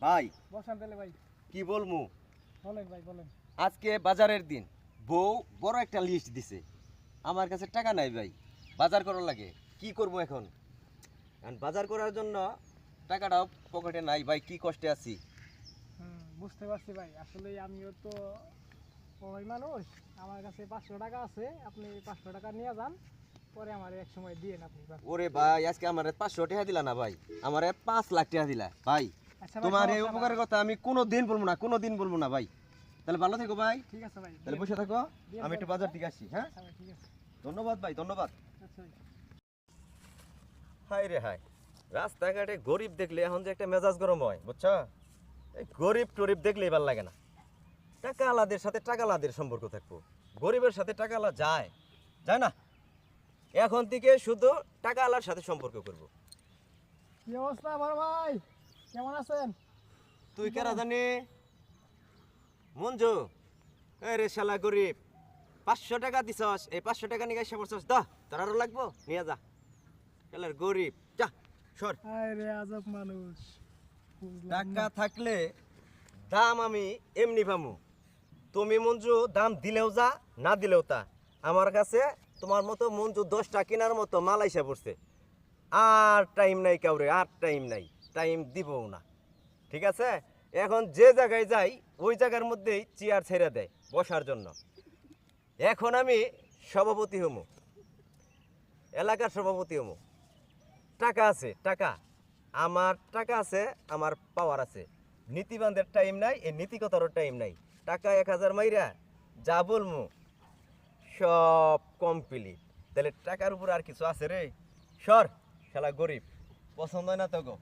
ভাই বসান তাহলে ভাই। কি বলমু, বলেন ভাই বলেন। আজকে বাজারের দিন, বউ বড় একটা লিস্ট দিছে, আমার কাছে টাকা নাই ভাই, বাজার করার লাগে। কি করব এখন? কারণ বাজার করার জন্য টাকাটাও পকেটে নাই ভাই, কি কষ্টে আছি। বুঝতে পারছি ভাই, আসলে আমিও তো ওই মানুষ, আমার কাছে 500 টাকা আছে, আপনি 500 টাকা নিয়ে যান, পরে আমার এক সময় দিয়েন আপনি। ওরে ভাই, আজকে আমার 500 টাকা দিলা না ভাই, আমার 5 লাখ টাকা দিলা ভাই। আচ্ছা ভাই, তোমার এই সমস্যা উপকারের নাই। কথা আমি কোনোদিন বলবো না, কোনোদিন বলবো না ভাই। তাহলে ভালো থেকো ভাই, ঠিক আছে ভাই, তাহলে দিয়েন। বসে থাকো, দিয়েন আমি একটু পরে। বাজার দিকে আসি। হ্যাঁ, আচ্ছা ভাই, ঠিক আছে। ধন্যবাদ ভাই, ধন্যবাদ। আচ্ছা ভাই। হাই রে হাই, রাস্তাঘাটে গরিব দেখলে এখন যে একটা মেজাজ গরম হয়, বুঝছো? এই গরিব টরিব দেখলেই ভালো লাগে না। টাকা আলাদের সাথে টাকা আলাদের সম্পর্ক থাকবো, গরিবের সাথে টাকা আলা যায় যায় না। এখন থেকে শুধু টাকা আলার সাথে সম্পর্ক করব। কি অবস্থা বড় ভাই, কেমন আছেন? তুই কেরা জানি মঞ্জু, এই রে শালা গরিব, 500 টাকা দিছস, এই 500 টাকা নিয়ে এসে পড়ছস, দা তোর আরো লাগবো, নিয়ে যা। শালার গরিব, যা সর। আয় রে আজব মানুষ, বুঝলাম টাকা না। থাকলে দাম আমি এমনি পামু। তুমি মঞ্জু দাম দিলেও যা, না দিলেও তা। আমার কাছে তোমার মতো মঞ্জু 10টা কেনার মতো মাল আইসা পড়ছে। আর টাইম নাই কাউরে, আর টাইম নাই, টাইম দিবও না। ঠিক আছে, এখন যে জায়গায় যাই ওই জায়গার মধ্যেই চেয়ার ছেড়ে দেয় বসার জন্য। এখন আমি সভাপতি হমু, এলাকার সভাপতি হমু। টাকা আছে, টাকা আমার, টাকা আছে, আমার পাওয়ার আছে। নীতিবানদের টাইম নাই, এই নীতিকতারও টাইম নাই। টাকা 1000 মাইরা যা বলমু সব কমপ্লিট। তাহলে টাকার উপর আর কিছু আছে রে? সর, শালা গরিব, পছন্দ হয় না তো গো।